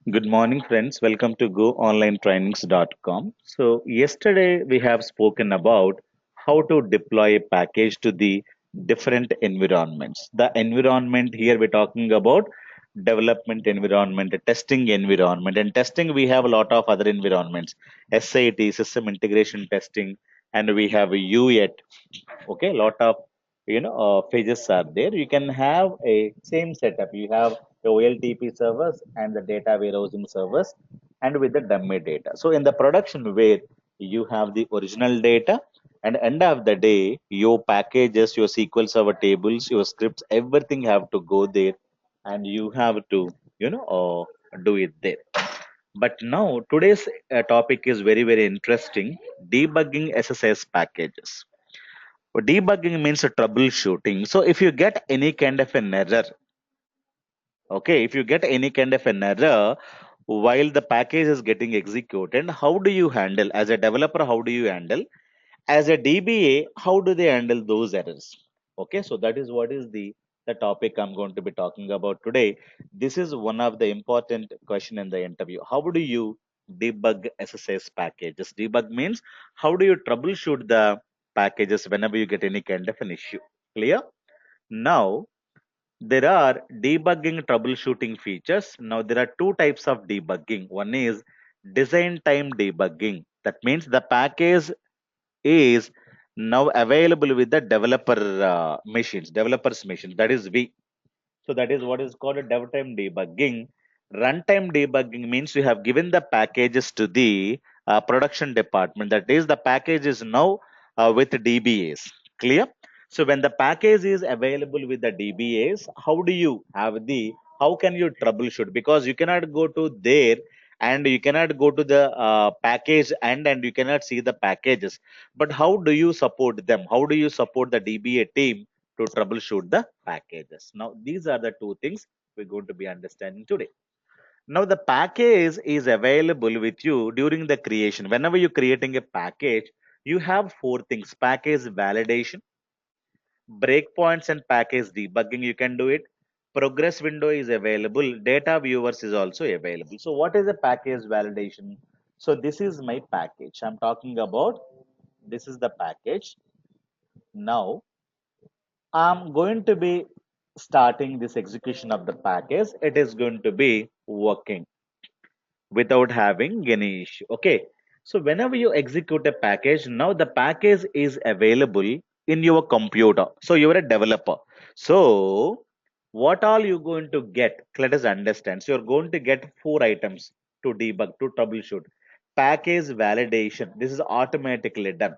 Good morning, friends. Welcome to GoOnlineTrainings.com. So, yesterday we have spoken about how to deploy a package to the different environments. The environment here we're talking about development environment, testing environment, and testing we have a lot of other environments, SIT, system integration testing, and we have UAT. Okay, lot of phases are there. You can have a same setup. You have the OLTP servers and the data warehousing servers and with the dummy data. So in the production where you have the original data, and end of the day your packages, your SQL server tables, your scripts, everything have to go there, and you have to do it there. But now today's topic is very interesting: debugging SSIS packages. Debugging means troubleshooting. So if you get any kind of an error, okay, if you get any kind of an error while the package is getting executed, how do you handle as a developer? How do you handle as a DBA? How do they handle those errors? Okay, so that is what is the topic I'm going to be talking about today. This is one of the important question in the interview. How do you debug SSIS packages? Debug means how do you troubleshoot the packages whenever you get any kind of an issue. Clear? Now, there are debugging troubleshooting features. Now, there are two types of debugging. One is design time debugging. That means the package is now available with the developers machines. That is V. So that is what is called a dev time debugging. Runtime debugging means you have given the packages to the production department. That is, the package is now with DBAs. Clear? So when the package is available with the DBAs, how can you troubleshoot? Because you cannot go to there and you cannot go to the package and you cannot see the packages. But how do you support them? How do you support the DBA team to troubleshoot the packages? Now, these are the two things we're going to be understanding today. Now, the package is available with you during the creation. Whenever you're creating a package, you have four things: package validation, breakpoints and package debugging. You can do it. Progress window is available. Data viewers is also available. So, what is a package validation? So, this is my package. I'm talking about this is the package. Now, I'm going to be starting this execution of the package. It is going to be working without having any issue. Okay. So whenever you execute a package, now the package is available in your computer. So you're a developer. So what all you going to get? Let us understand. So you're going to get four items to debug, to troubleshoot. Package validation. This is automatically done.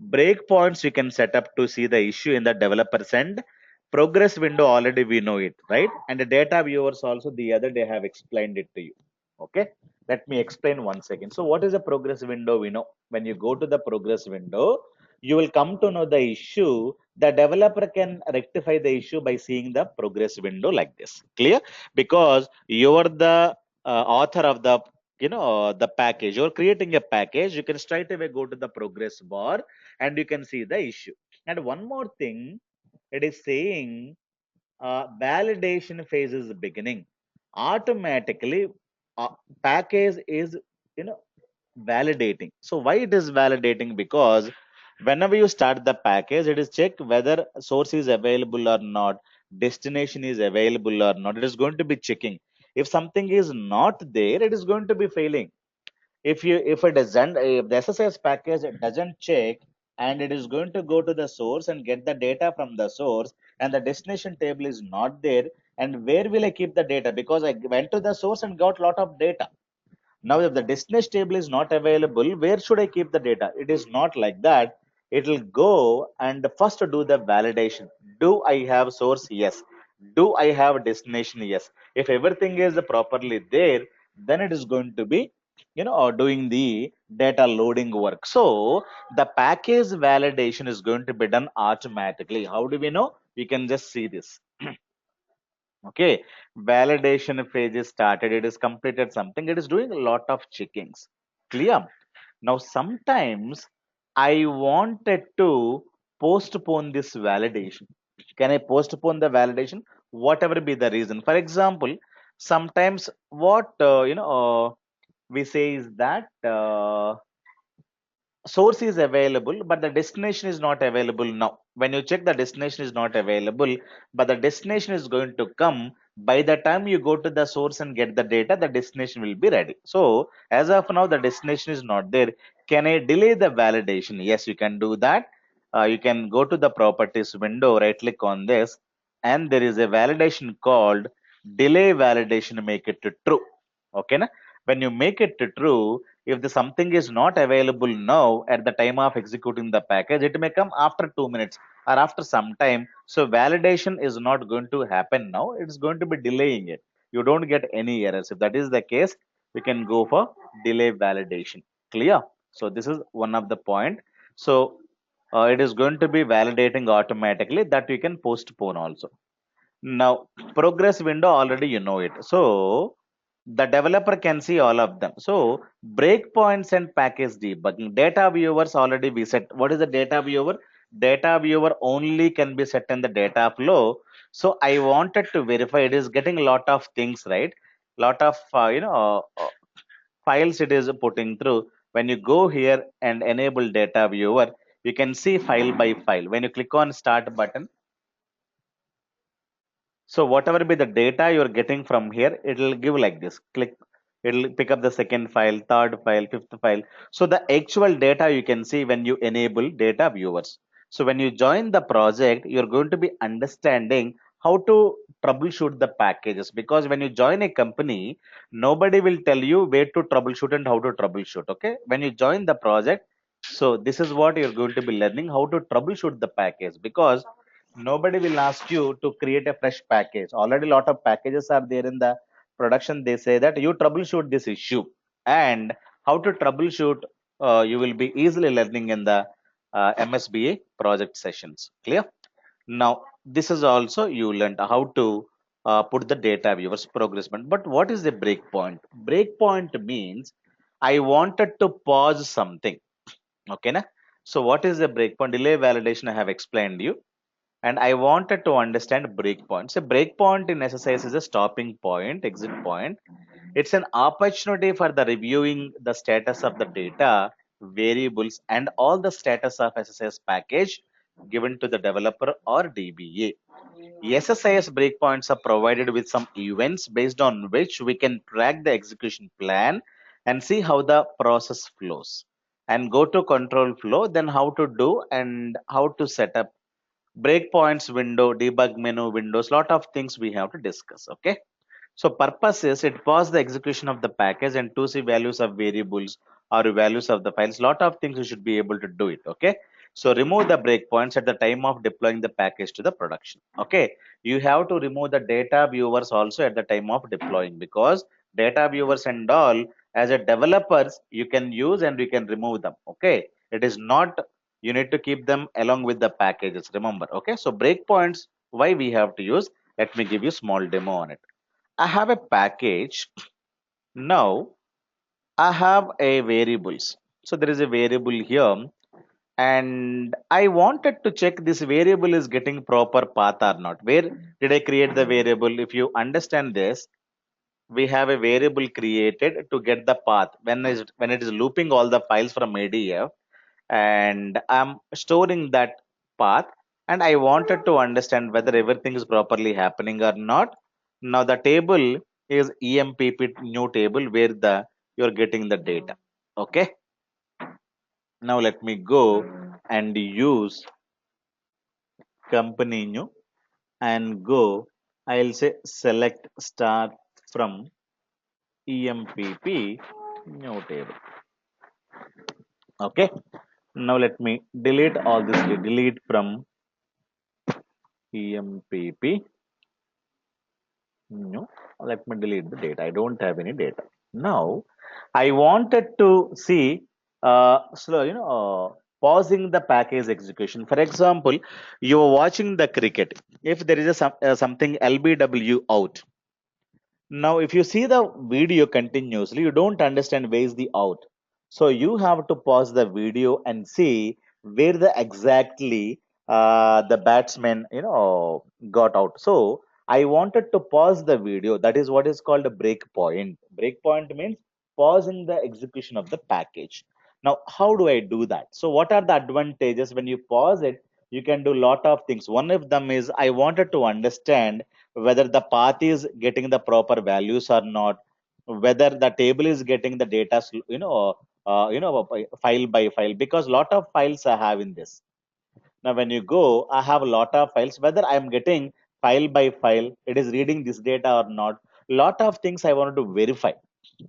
Breakpoints you can set up to see the issue in the developer's end. Progress window already we know it, right? And the data viewers also the other day have explained it to you. Okay, let me explain once again. So what is a progress window? We know when you go to the progress window, you will come to know the issue. The developer can rectify the issue by seeing the progress window like this. Clear? Because you're the author of the package. You're creating a package. You can straight away go to the progress bar and you can see the issue. And one more thing, it is saying validation phase is beginning. Automatically, uh, package is you know validating. So why it is validating? Because whenever you start the package, it is check whether source is available or not, destination is available or not. It is going to be checking. If something is not there, it is going to be failing. If the SSIS package doesn't check and it is going to go to the source and get the data from the source, and the destination table is not there, and where will I keep the data? Because I went to the source and got lot of data. Now, if the destination table is not available, where should I keep the data? It is not like that. It will go and first do the validation. Do I have source? Yes. Do I have destination? Yes. If everything is properly there, then it is going to be, doing the data loading work. So the package validation is going to be done automatically. How do we know? We can just see this. Okay, validation phase is started. It is completed something. It is doing a lot of checkings. Clear? Now, sometimes I wanted to postpone this validation. Can I postpone the validation? Whatever be the reason. For example, Sometimes what we say is that source is available, but the destination is not available now. When you check, the destination is not available, but the destination is going to come. By the time you go to the source and get the data, the destination will be ready. So as of now, the destination is not there. Can I delay the validation? Yes, you can do that. You can go to the properties window, right click on this, and there is a validation called delay validation, make it to true. Okay, na? When you make it to true, if the something is not available now at the time of executing the package, it may come after 2 minutes or after some time. So validation is not going to happen now. It's going to be delaying it. You don't get any errors. If that is the case, we can go for delay validation. Clear? So this is one of the point. So it is going to be validating automatically, that you can postpone also. Now, progress window, already you know it. So the developer can see all of them. So breakpoints and package debugging. Data viewers already we set. What is the data viewer? Data viewer only can be set in the data flow. So I wanted to verify it is getting a lot of things, right? Lot of files it is putting through. When you go here and enable data viewer, you can see file by file. When you click on start button, so whatever be the data you're getting from here, it'll give like this. Click, it'll pick up the second file, third file, fifth file. So the actual data you can see when you enable data viewers. So when you join the project, you're going to be understanding how to troubleshoot the packages, because when you join a company, nobody will tell you where to troubleshoot and how to troubleshoot. Okay. When you join the project, so this is what you're going to be learning, how to troubleshoot the package, because nobody will ask you to create a fresh package. Already a lot of packages are there in the production. They say that you troubleshoot this issue, and how to troubleshoot, you will be easily learning in the MSBA project sessions. Clear? Now this is also you learned how to put the data viewers progressment. But what is the breakpoint? Breakpoint means I wanted to pause something. Okay, na? So what is the breakpoint? Delay validation I have explained you, and I wanted to understand breakpoints. A breakpoint in SSIS is a stopping point, exit point. It's an opportunity for the reviewing the status of the data, variables, and all the status of SSIS package given to the developer or DBA. SSIS breakpoints are provided with some events based on which we can track the execution plan and see how the process flows. And go to control flow, then how to do and how to set up breakpoints window, debug menu windows, lot of things we have to discuss. Okay. So purpose is it pause the execution of the package and to see values of variables or values of the files. Lot of things you should be able to do it. Okay. So remove the breakpoints at the time of deploying the package to the production. Okay. You have to remove the data viewers also at the time of deploying, because data viewers and all, as a developers you can use and you can remove them. Okay. It is not, you need to keep them along with the packages. Remember. Okay. So breakpoints, why we have to use? Let me give you small demo on it. I have a package. Now I have a variables. So there is a variable here, and I wanted to check this variable is getting proper path or not. Where did I create the variable? If you understand this, we have a variable created to get the path when it is looping all the files from ADF, and I'm storing that path, and I wanted to understand whether everything is properly happening or not. Now the table is EMPP new table where the you're getting the data. Okay. Now let me go and use company new and go. I'll say select star from EMPP new table. Okay. Now let me delete all this. Delete from EMPP. No, let me delete the data. I don't have any data. Now, I wanted to see, pausing the package execution. For example, you are watching the cricket. If there is something LBW out. Now, if you see the video continuously, you don't understand where is the out. So you have to pause the video and see where the exactly the batsman got out. So I wanted to pause the video. That is what is called a breakpoint. Breakpoint means pausing the execution of the package. Now, how do I do that? So, what are the advantages when you pause it? You can do a lot of things. One of them is I wanted to understand whether the path is getting the proper values or not, whether the table is getting the data, file by file, because lot of files I have in this. Now, when you go, I have a lot of files, whether I'm getting file by file, it is reading this data or not. Lot of things I wanted to verify.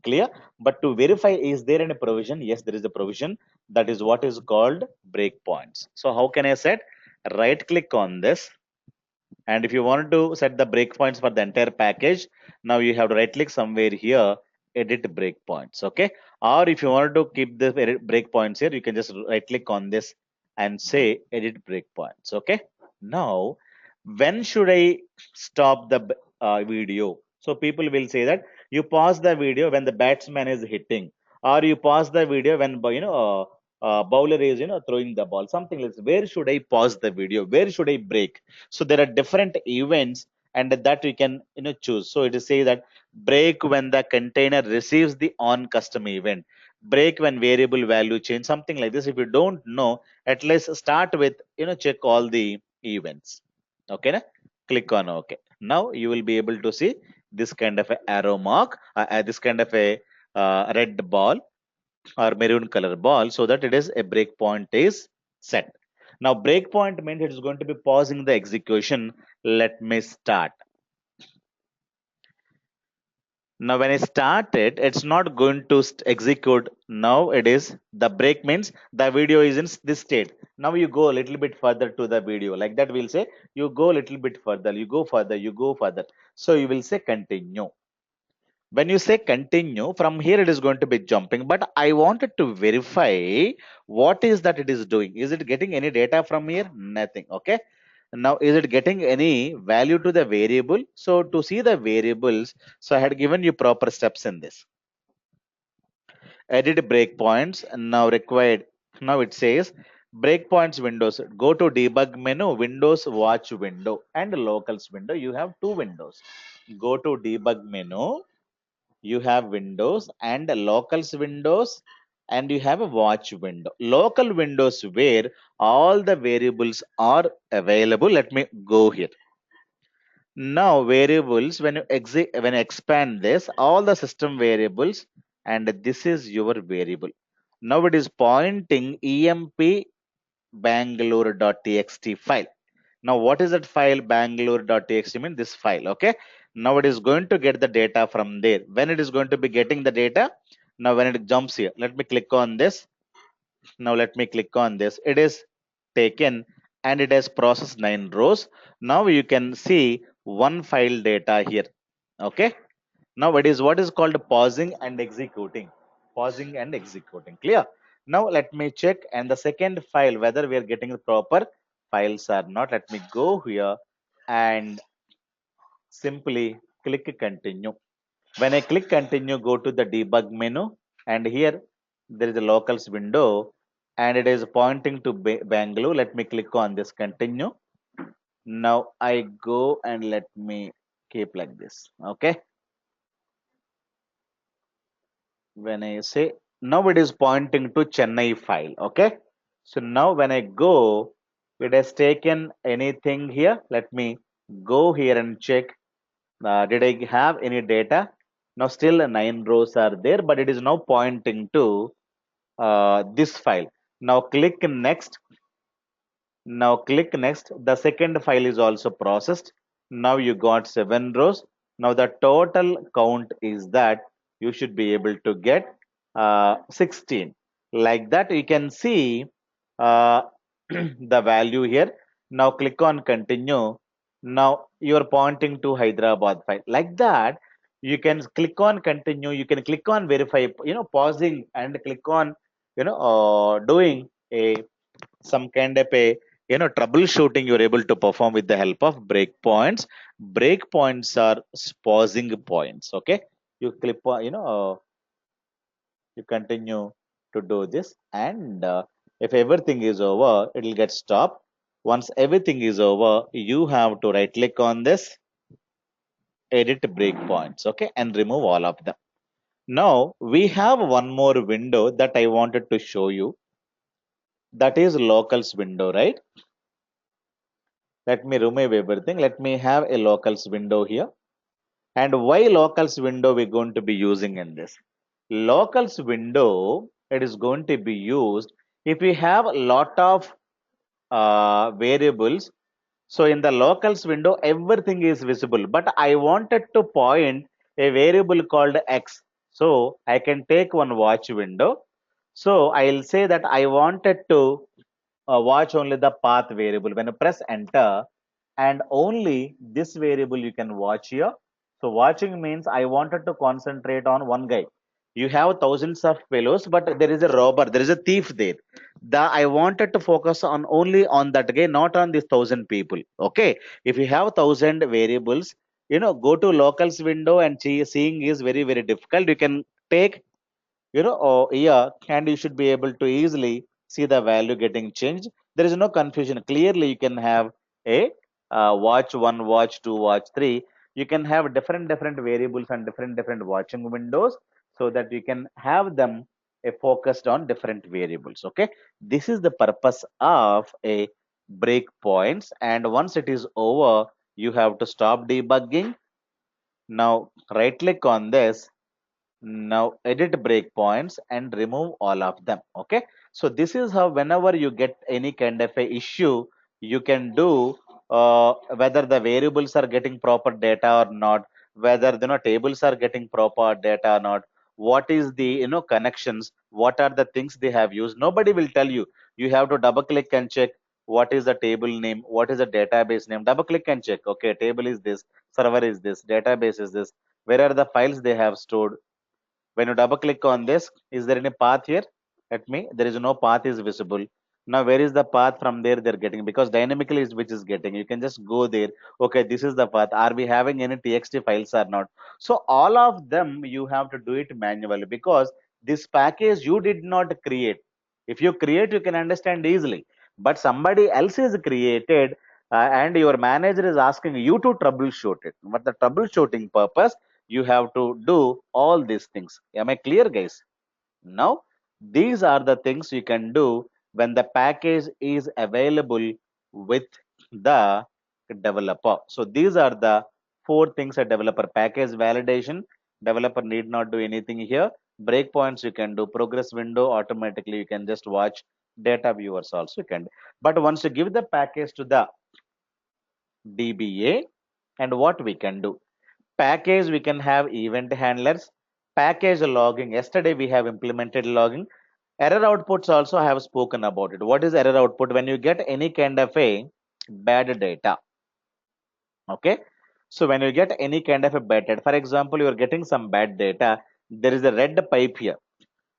Clear? But to verify, is there any provision? Yes, there is a provision. That is what is called breakpoints. So how can I set? Right click on this. And if you want to set the breakpoints for the entire package, now you have to right click somewhere here, edit breakpoints. Okay. Or if you want to keep the breakpoints here, you can just right click on this and say edit breakpoints. Okay. Now, when should I stop the video? So people will say that you pause the video when the batsman is hitting, or you pause the video when bowler is throwing the ball. Something like this. Where should I pause the video? Where should I break? So there are different events, and that we can choose. So it is say that break when the container receives the on custom event, break when variable value change, something like this. If you don't know, at least start with check all the events. Okay, na? Click on OK. Now you will be able to see this kind of a arrow mark, this kind of a red ball or maroon color ball, so that it is a breakpoint is set. Now breakpoint means it is going to be pausing the execution. Let me start. Now when I start it, it's not going to execute. Now it is the break means the video is in this state. Now you go a little bit further to the video. Like that we'll say you go a little bit further, you go further, you go further. So you will say continue. When you say continue, from here it is going to be jumping, but I wanted to verify what is that it is doing. Is it getting any data from here? Nothing. Okay. Now, is it getting any value to the variable? So to see the variables, so I had given you proper steps in this. Edit breakpoints now required. Now it says breakpoints windows. Go to debug menu, Windows watch window and locals window. You have two windows. Go to debug menu, you have windows and locals windows, and you have a watch window. Local windows where all the variables are available. Let me go here. Now variables, when you expand this, all the system variables, and this is your variable. Now it is pointing emp bangalore.txt file. Now what is that file? Bangalore.txt mean this file. Okay. Now it is going to get the data from there. When it is going to be getting the data? Now when it jumps here, let me click on this. Now let me click on this. It is taken and it has processed 9 rows. Now you can see one file data here. Okay. Now it is what is called pausing and executing. Pausing and executing. Clear? Now let me check and the second file whether we are getting the proper files or not. Let me go here and simply click continue. When I click continue, go to the debug menu, and here there is a locals window and it is pointing to Bangalore. Let me click on this continue. Now I go and let me keep like this. Okay. When I say now it is pointing to Chennai file. Okay. So now when I go, it has taken anything here. Let me go here and check. Did I have any data? Now still 9 rows are there, but it is now pointing to this file. Now click next. Now click next. The second file is also processed. Now you got 7 rows. Now the total count is that you should be able to get 16. Like that, you can see uh, the value here. Now click on continue. Now you are pointing to Hyderabad file. Like that, you can click on continue. You can click on verify. Pausing and click on doing a some kind of a troubleshooting you're able to perform with the help of breakpoints. Breakpoints are pausing points. Okay, you click on you continue to do this, and if everything is over, it will get stopped. Once everything is over, you have to right click on this edit breakpoints, okay, and remove all of them. Now we have one more window that I wanted to show you. That is locals window, right? Let me remove everything. Let me have a locals window here. And why locals window we're going to be using in this? Locals window, it is going to be used if we have a lot of variables. So in the locals window, everything is visible, but I wanted to point a variable called X. So I can take one watch window. So I'll say that I wanted to watch only the path variable. When you press enter, and only this variable you can watch here. So watching means I wanted to concentrate on one guy. You have thousands of fellows, but there is a robber, there is a thief there. The I wanted to focus on only on that guy, not on these 1,000 people. Okay, if you have 1,000 variables, go to locals window and seeing is very very difficult. You can take yeah, and you should be able to easily see the value getting changed. There is no confusion. Clearly you can have a watch 1, watch 2, watch 3. You can have different variables and different watching windows, so that you can have them focused on different variables. Okay, this is the purpose of a breakpoints, and once it is over, you have to stop debugging. Now right click on this. Now edit breakpoints and remove all of them. Okay. So this is how whenever you get any kind of a issue, you can do whether the variables are getting proper data or not, whether tables are getting proper data or not, what is the connections, what are the things they have used. Nobody will tell you. You have to double click and check what is the table name, what is the database name. Double click and check. Okay, table is this, server is this, database is this, where are the files they have stored. When you double click on this, is there any path here? Let me, there is no path is visible. Now, where is the path from there they're getting? Because dynamically is which is getting. You can just go there. Okay, this is the path. Are we having any TXT files or not? So all of them, you have to do it manually, because this package you did not create. If you create, you can understand easily. But somebody else is created, and your manager is asking you to troubleshoot it. But the troubleshooting purpose, you have to do all these things. Am I clear, guys? Now, these are the things you can do when the package is available with the developer. So these are the 4 things: a developer package validation. Developer need not do anything here. Breakpoints you can do. Progress window automatically you can just watch. Data viewers also you can. But once you give the package to the DBA, and what we can do? Package, we can have event handlers. Package logging, yesterday we have implemented logging. Error outputs also I have spoken about it. What is error output? When you get any kind of a bad data. Okay, so when you get any kind of a bad data, for example, you are getting some bad data, there is a red pipe here.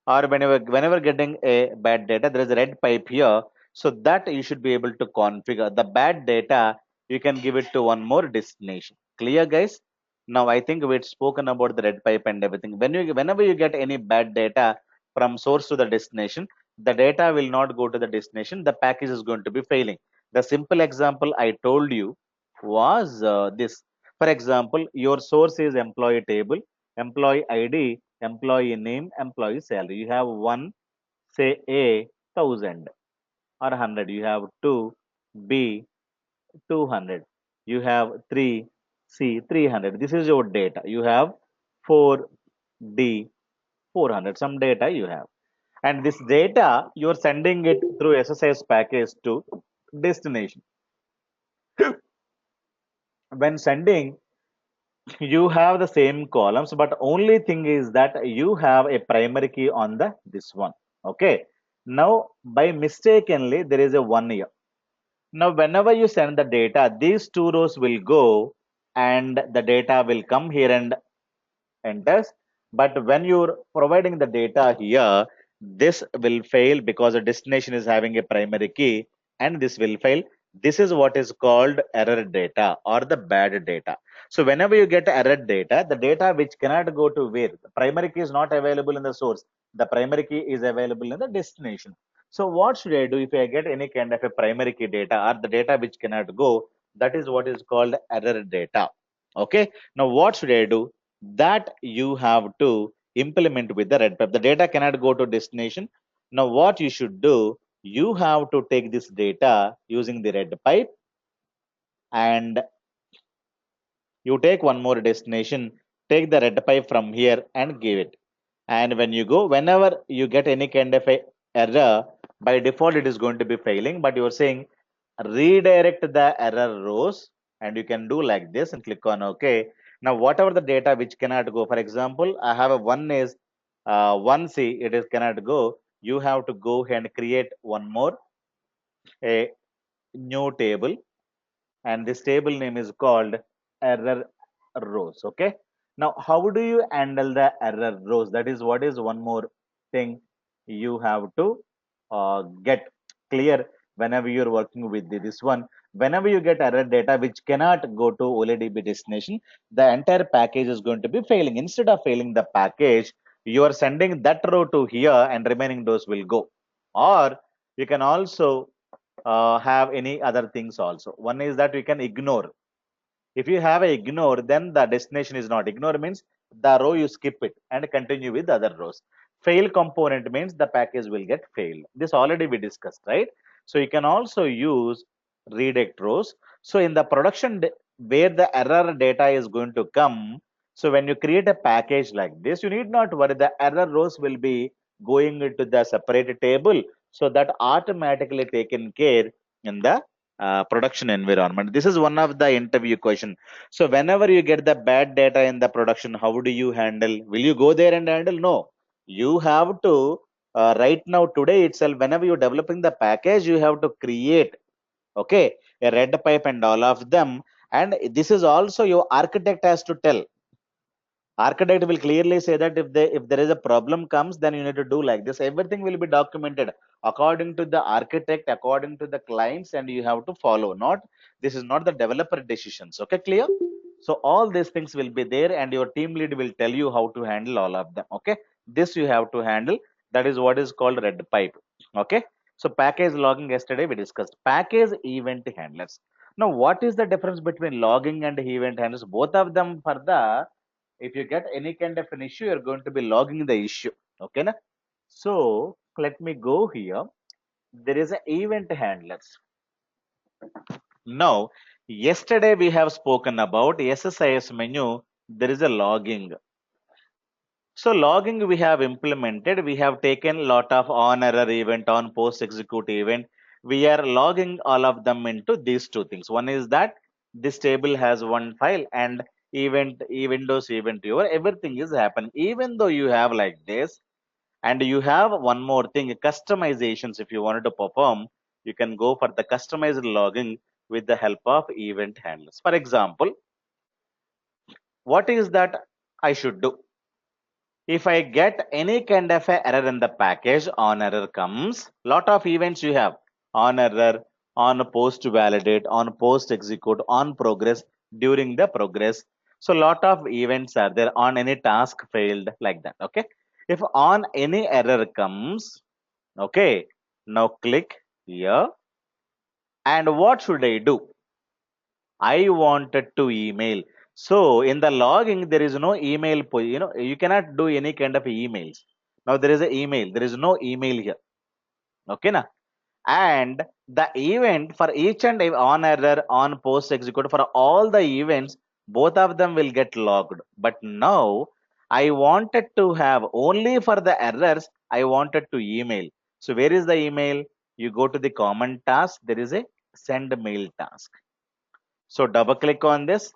Or whenever getting a bad data, there is a red pipe here. So that you should be able to configure the bad data. You can give it to one more destination. Clear, guys? Now I think we've spoken about the red pipe and everything. Whenever you get any bad data from source to the destination, the data will not go to the destination. The package is going to be failing. The simple example I told you was this. For example, your source is employee table, employee ID, employee name, employee salary. You have one, say A, 1,000 or 100. You have two, B, 200. You have three, C, 300. This is your data. You have four, D, 400. Some data you have. And this data, you're sending it through SSIS package to destination. When sending, you have the same columns, but only thing is that you have a primary key on the this one. Okay, now by mistakenly there is a 1 year. Now whenever you send the data, these 2 rows will go, and the data will come here and enters. But when you're providing the data here, this will fail because the destination is having a primary key, and this will fail. This is what is called error data or the bad data. So whenever you get error data, the data which cannot go to where, the primary key is not available in the source, the primary key is available in the destination. So what should I do if I get any kind of a primary key data or the data which cannot go? That is what is called error data. Okay. Now what should I do? That you have to implement with the red pipe. The data cannot go to destination. Now what you should do, you have to take this data using the red pipe, and you take one more destination, take the red pipe from here and give it. And when you go, whenever you get any kind of a error, by default it is going to be failing, but you're saying redirect the error rows, and you can do like this and click on OK. Now, whatever the data which cannot go, for example, I have a one is 1C, it is cannot go. You have to go and create one more, a new table, and this table name is called error rows. Okay. Now how do you handle the error rows? That is what is one more thing you have to get clear whenever you're working with this one. Whenever you get error data which cannot go to OLEDB destination, the entire package is going to be failing. Instead of failing the package, you are sending that row to here and remaining rows will go. Or you can also have any other things also. One is that we can ignore. If you have a ignore, then the destination is not. Ignore means the row you skip it and continue with the other rows. Fail component means the package will get failed. This already we discussed, right? So you can also use redirect rows. So in the production where the error data is going to come, so when you create a package like this, you need not worry. The error rows will be going into the separate table, so that automatically taken care in the production environment. This is one of the interview question. So whenever you get the bad data in the production, how do you handle? Will you go there and handle? No. You have to right now today itself. Whenever you're developing the package, you have to create a red pipe and all of them. And this is also your architect has to tell. Architect will clearly say that if there is a problem comes, then you need to do like this. Everything will be documented according to the architect, according to the clients, and you have to follow. Not this is not the developer decisions. Okay, clear? So all these things will be there, and your team lead will tell you how to handle all of them. Okay, this you have to handle. That is what is called red pipe. Okay, so package logging, yesterday we discussed package event handlers. Now, what is the difference between logging and event handlers? Both of them for the, if you get any kind of an issue, you're going to be logging the issue. Okay, na? So let me go here. There is an event handlers. Now, yesterday we have spoken about SSIS menu. There is a logging. So logging we have implemented. We have taken lot of on error event, on post execute event. We are logging all of them into these two things. One is that this table has one file, and event, Windows event viewer, everything is happening. Even though you have like this, and you have one more thing, customizations. If you wanted to perform, you can go for the customized logging with the help of event handlers. For example, what is that I should do? If I get any kind of a error in the package, on error comes, lot of events you have, on error, on post validate, on post execute, on progress, during the progress. So lot of events are there, on any task failed, like that. Okay. If on any error comes, okay, now click here. And what should I do? I wanted to email. So in the logging, there is no email. You cannot do any kind of emails. Now there is an email. There is no email here. Okay, na? And the event for each and on error, on post execute, for all the events, both of them will get logged. But now I wanted to have only for the errors, I wanted to email. So where is the email? You go to the common task. There is a send mail task. So double click on this.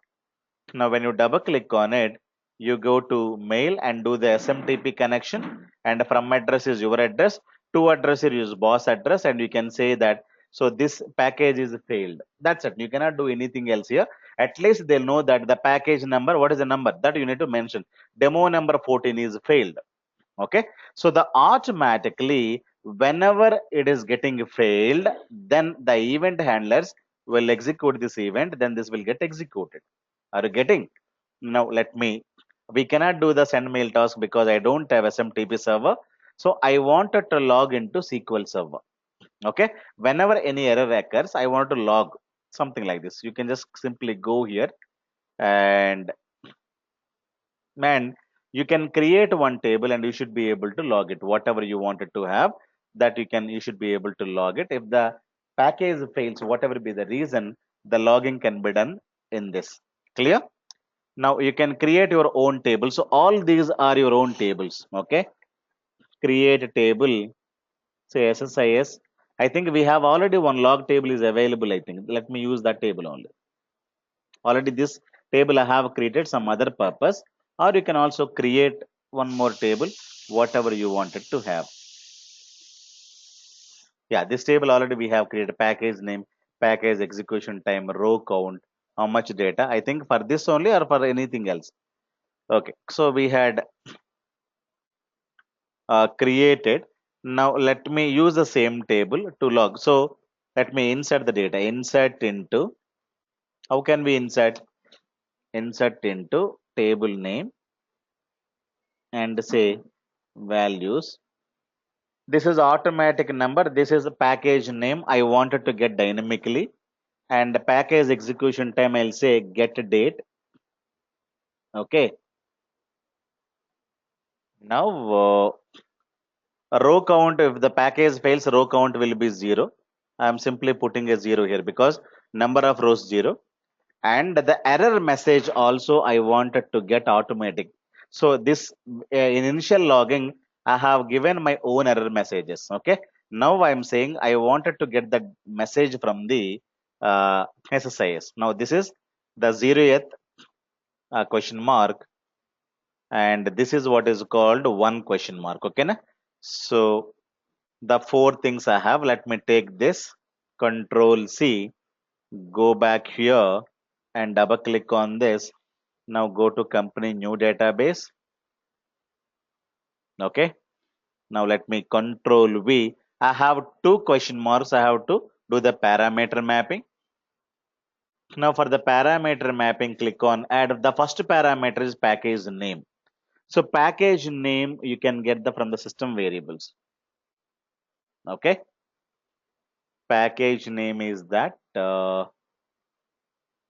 Now, when you double click on it, you go to mail and do the SMTP connection. And from address is your address. To address you use boss address, and you can say that. So this package is failed. That's it. You cannot do anything else here. At least they'll know that the package number. What is the number that you need to mention? Demo number 14 is failed. Okay. So the automatically whenever it is getting failed, then the event handlers will execute this event. Then this will get executed. Are you getting? Now let me, we cannot do the send mail task because I don't have SMTP server. So I wanted to log into SQL server. Okay. Whenever any error occurs, I want to log something like this. You can just simply go here And man, you can create one table and you should be able to log it. Whatever you wanted to have, that you should be able to log it. If the package fails, whatever be the reason, the logging can be done in this. Clear? Now you can create your own table. So all these are your own tables. Okay. Create a table. Say SSIS. I think we have already one log table is available. I think. Let me use that table only. Already this table I have created some other purpose, or you can also create one more table, whatever you wanted to have. Yeah, this table already we have created package name, package execution time, row count, how much data. I think for this only or for anything else. Okay, so we had created. Now let me use the same table to log. So let me insert the data. Insert into, how can we insert? Insert into table name and say values. This is automatic number. This is a package name I wanted to get dynamically. And the package execution time, I'll say get date. Okay. Now, row count, if the package fails, row count will be 0. I'm simply putting a 0 here because number of rows 0. And the error message also I wanted to get automatic. So this in initial logging I have given my own error messages. Okay, now I'm saying I wanted to get the message from the SSIS. Now this is the 0th question mark, and this is what is called one question mark. Okay na? So the four things I have, let me take this, control C, go back here and double click on this. Now go to company new database. Okay. Now let me control V. I have two question marks. I have to do the parameter mapping. Now for the parameter mapping, click on add. The first parameter is package name. So package name you can get the from the system variables. Okay. Package name is that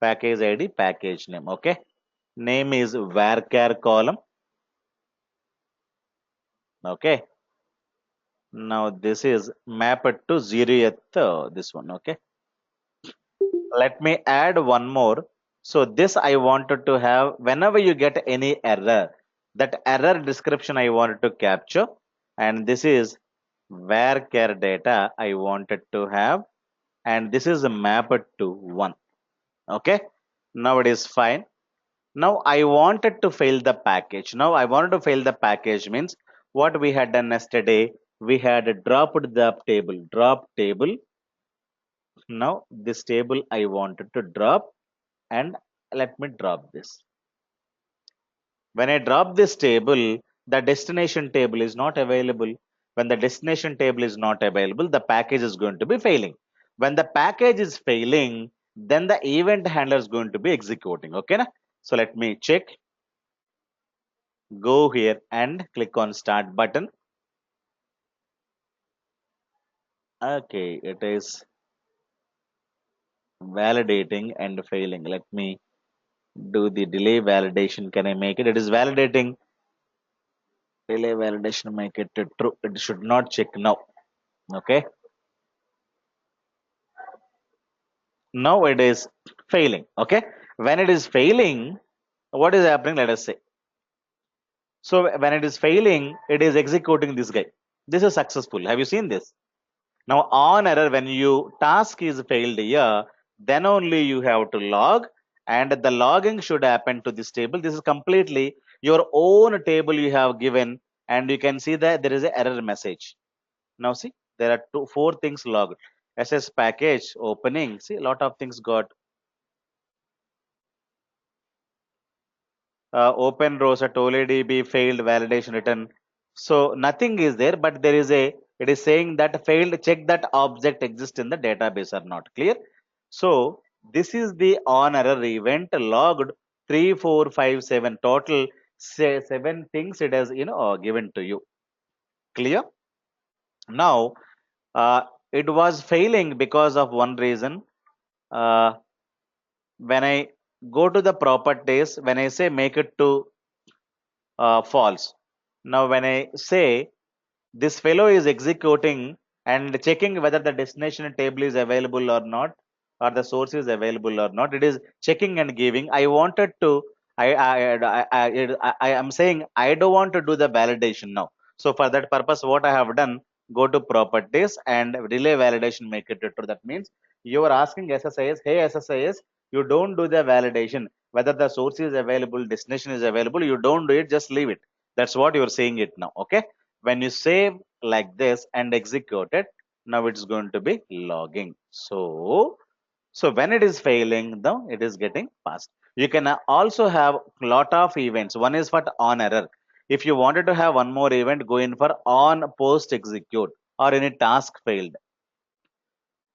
package ID, package name. Okay. Name is varchar column. Okay. Now this is mapped to 0th, this one. Okay. Let me add one more. So this I wanted to have whenever you get any error, that error description I wanted to capture, and this is varchar data I wanted to have, and this is mapped to 1. Okay. Now it is fine. Now I wanted to fail the package. Now I wanted to fail the package means what we had done yesterday, we had dropped the table, drop table. Now this table I wanted to drop, and let me drop this. When I drop this table, the destination table is not available. When the destination table is not available, the package is going to be failing. When the package is failing, then the event handler is going to be executing. Okay, na? So let me check. Go here and click on start button. Okay, it is validating and failing. Let me do the delay validation. Can I make it? It is validating. Delay validation, make it true. It should not check now. Okay. Now it is failing. Okay. When it is failing, what is happening? Let us say. So when it is failing, it is executing this guy. This is successful. Have you seen this? Now on error, when you task is failed here, then only you have to log, and the logging should happen to this table. This is completely your own table you have given, and you can see that there is an error message. Now see, there are four things logged. SS package opening. See, a lot of things got open rows at OLEDB failed validation written. So nothing is there, but there is a, it is saying that failed, check that object exists in the database or not. Clear? So this is the on error event logged 3, 4, 5, 7 total, say 7 things it has, given to you. Clear? Now, it was failing because of one reason. Uh, when I go to the properties. When I say make it to false, now when I say this fellow is executing and checking whether the destination table is available or not, or the source is available or not. It is checking and giving. I wanted to. I am saying I don't want to do the validation now. So for that purpose, what I have done, go to properties and relay validation, make it true. That means you are asking SSIS, hey SSIS, you don't do the validation whether the source is available, destination is available. You don't do it, just leave it. That's what you are saying it now. Okay. When you save like this and execute it, now it's going to be logging. So when it is failing, now it is getting passed. You can also have lot of events. One is for on error. If you wanted to have one more event, go in for on post execute or any task failed.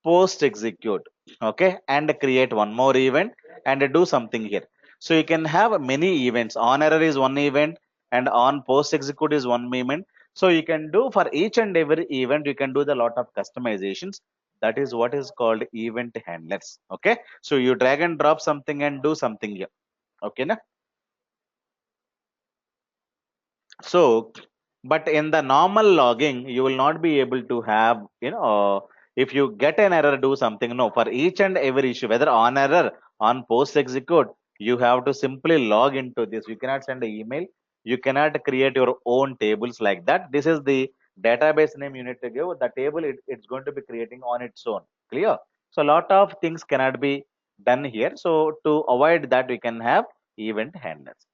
Post execute, okay, and create one more event and do something here. So you can have many events. On error is one event and on post execute is one event. So you can do for each and every event, you can do the lot of customizations. That is what is called event handlers. Okay, so you drag and drop something and do something here. Okay na? So, but in the normal logging, you will not be able to have, if you get an error, do something. No, for each and every issue, whether on error, on post execute, you have to simply log into this. You cannot send an email. You cannot create your own tables like that. This is the database name you need to give. The table, it's going to be creating on its own. Clear? So, a lot of things cannot be done here. So, to avoid that, we can have event handlers.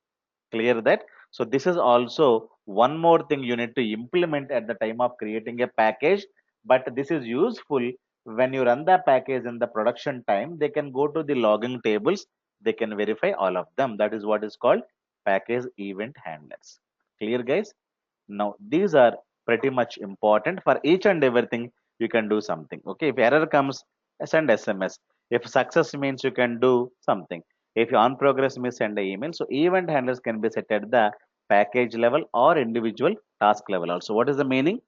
Clear that? So this is also one more thing you need to implement at the time of creating a package. But this is useful when you run the package in the production time. They can go to the logging tables, they can verify all of them. That is what is called package event handlers. Clear, guys? Now, these are pretty much important. For each and everything, you can do something. Okay, if error comes, send SMS. If success means, you can do something. If you on progress means, send an email. So event handlers can be set at the package level or individual task level also. What is the meaning?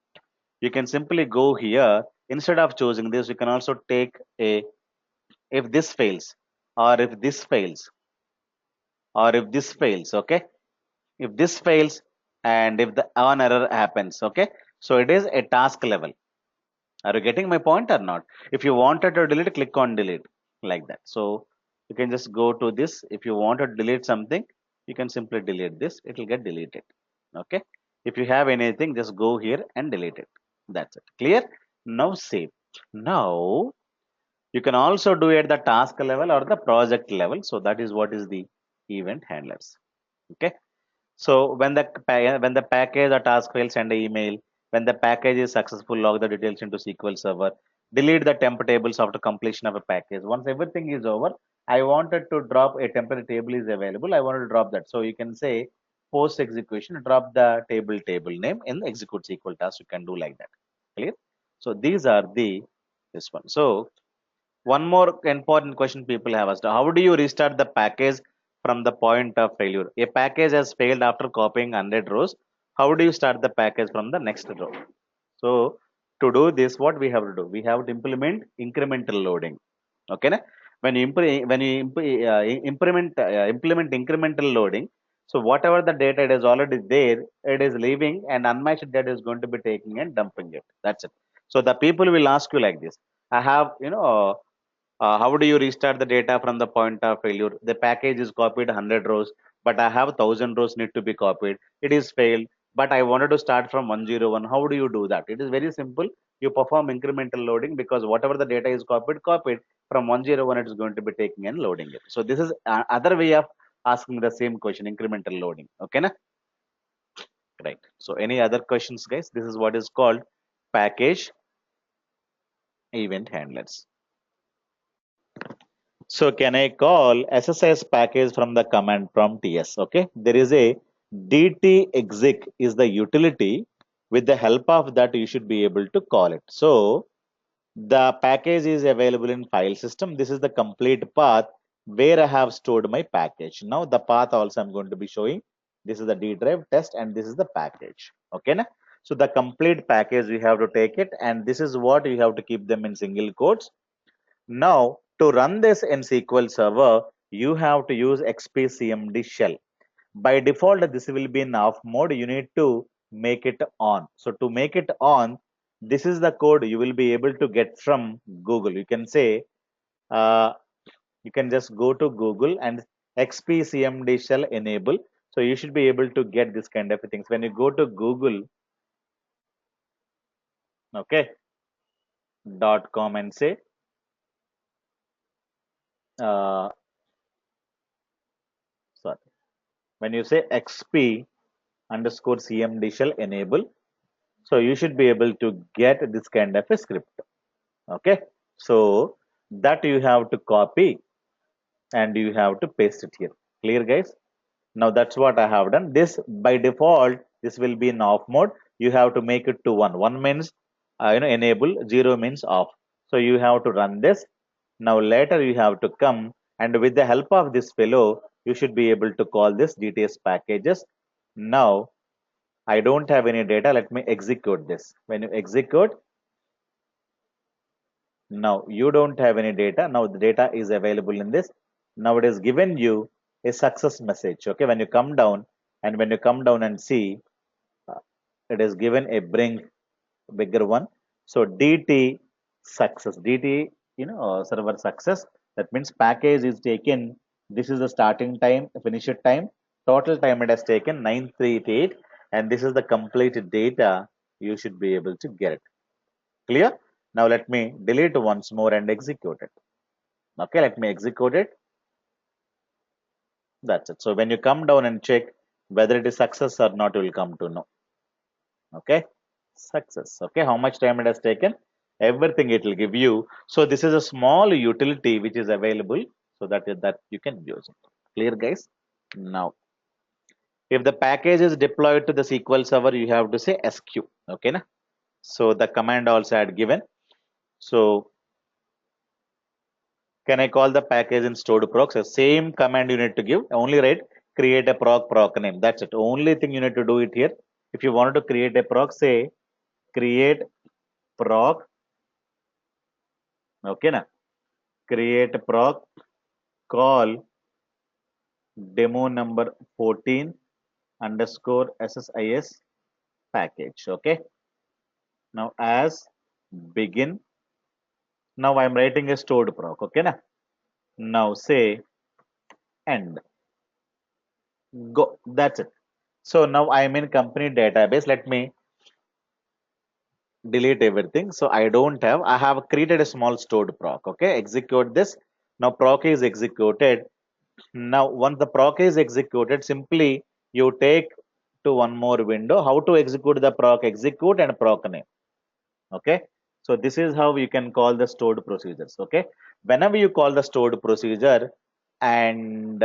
You can simply go here. Instead of choosing this, you can also take a if this fails, or if this fails, or if this fails. Okay, if this fails and if the on error happens. Okay, so it is a task level. Are you getting my point or not? If you wanted to delete, click on delete like that. So you can just go to this. If you want to delete something, you can simply delete this, it will get deleted. Okay, if you have anything, just go here and delete it. That's it. Clear? Now save. Now you can also do it at the task level or the project level. So that is what is the event handlers. Okay, so when the package or task fails, send an email. When the package is successful, log the details into SQL Server. Delete the temp tables after completion of a package. Once everything is over, I wanted to drop a temporary table is available. I wanted to drop that. So you can say post execution, drop the table name in execute SQL task. You can do like that. Clear? So these are the this one. So one more important question people have asked: how do you restart the package from the point of failure? A package has failed after copying 100 rows. How do you start the package from the next row? So to do this, what we have to do? We have to implement incremental loading. Okay, na? When you implement incremental loading, so whatever the data it is already there, it is leaving, and unmatched data is going to be taking and dumping it. That's it. So the people will ask you like this: I have, how do you restart the data from the point of failure? The package is copied 100 rows, but I have 1000 rows need to be copied. It is failed, but I wanted to start from 101. How do you do that? It is very simple. You perform incremental loading, because whatever the data is copied from 101, it is going to be taking and loading it. So this is other way of asking the same question, incremental loading. Okay, na? Right. So any other questions, guys? This is what is called package event handlers. So can I call SSIS package from the command prompt? Yes. Okay. There is a dtexec is the utility. With the help of that, you should be able to call it. So the package is available in file system. This is the complete path where I have stored my package. Now the path also I'm going to be showing. This is the D drive test and this is the package. Okay. Na? So the complete package we have to take it, and this is what you have to keep them in single quotes. Now, to run this in SQL Server, you have to use xpcmd shell. By default, this will be in off mode. You need to make it on. So to make it on, this is the code you will be able to get from Google. You can say, uh, you can just go to Google and xpcmd shell enable. So you should be able to get this kind of things. When you go to Google, okay, .com and say, uh, sorry, when you say xp underscore cmd shell enable, so you should be able to get this kind of a script. Okay, so that you have to copy and you have to paste it here. Clear, guys? Now that's what I have done. This by default, this will be in off mode. You have to make it to one. One means enable, zero means off. So you have to run this. Now later you have to come, and with the help of this fellow, you should be able to call this DTS packages. Now I don't have any data. Let me execute this. When you execute, now you don't have any data. Now the data is available in this. Now it is given you a success message. Okay, when you come down and see, uh, it is given a bring bigger one. So DT success, DT server success. That means package is taken. This is the starting time, finish it time. Total time it has taken 938, and this is the complete data you should be able to get it. Clear? Now let me delete once more and execute it. Okay, let me execute it. That's it. So when you come down and check whether it is success or not, you will come to know. Okay, success. Okay, how much time it has taken? Everything it will give you. So this is a small utility which is available so that you can use it. Clear, guys? Now, if the package is deployed to the SQL server, you have to say SQ. Okay, na? So the command also had given. So can I call the package in stored proc? So same command you need to give. Only write create a proc name. That's it. Only thing you need to do it here. If you wanted to create a proc, say create proc. Okay, na? Create proc call demo number 14 underscore SSIS package. Okay. Now as begin. Now I'm writing a stored proc. Okay, na? Now say end. Go. That's it. So now I'm in company database. Let me delete everything. So I have created a small stored proc. Okay, execute this. Now proc is executed. Now once the proc is executed, simply you take to one more window. How to execute the proc? Execute and proc name. Okay. So this is how you can call the stored procedures. Okay. Whenever you call the stored procedure and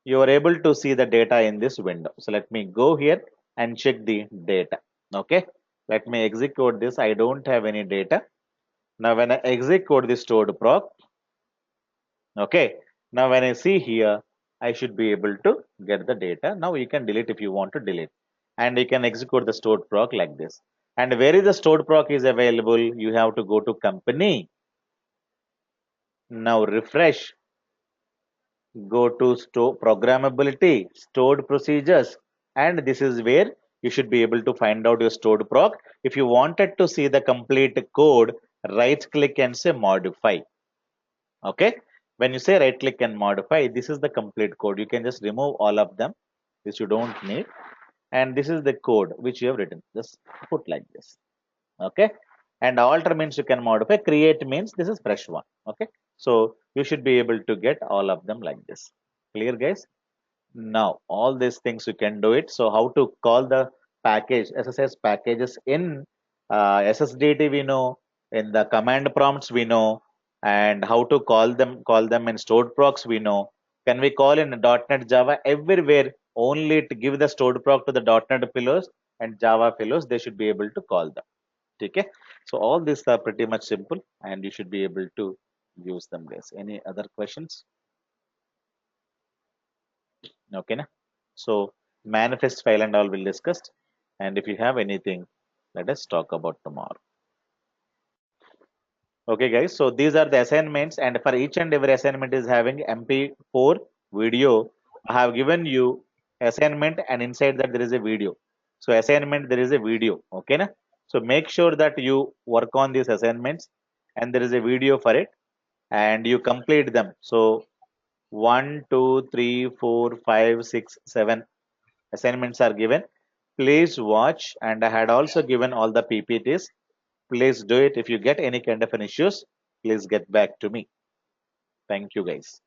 you are able to see the data in this window. So let me go here and check the data. Okay, let me execute this. I don't have any data. Now when I execute the stored proc, okay, now when I see here, I should be able to get the data. Now you can delete if you want to delete, and you can execute the stored proc like this. And where is the stored proc is available? You have to go to company. Now refresh, go to store programmability, stored procedures, and this is where you should be able to find out your stored proc. If you wanted to see the complete code, right click and say modify. Okay, when you say right click and modify, this is the complete code. You can just remove all of them, this you don't need, and this is the code which you have written. Just put like this. Okay, and alter means you can modify, create means this is fresh one. Okay, so you should be able to get all of them like this. Clear, guys? Now all these things you can do it. So how to call the package SSIS packages in SSDT we know, in the command prompts we know, and how to call them in stored procs we know. Can we call in .NET Java? Everywhere only to give the stored proc to the .NET fellows and Java fellows, they should be able to call them. Okay, so all these are pretty much simple and you should be able to use them, guys. Any other questions? Okay, na? So manifest file and all will discussed. And if you have anything, let us talk about tomorrow. Okay, guys. So these are the assignments, and for each and every assignment is having MP4 video. I have given you assignment, and inside that there is a video. So assignment there is a video. Okay, na? So make sure that you work on these assignments, and there is a video for it, and you complete them. So 1, 2, 3, 4, 5, 6, 7 assignments are given. Please watch, and I had also given all the PPTs. Please do it. If you get any kind of an issues, please get back to me. Thank you, guys.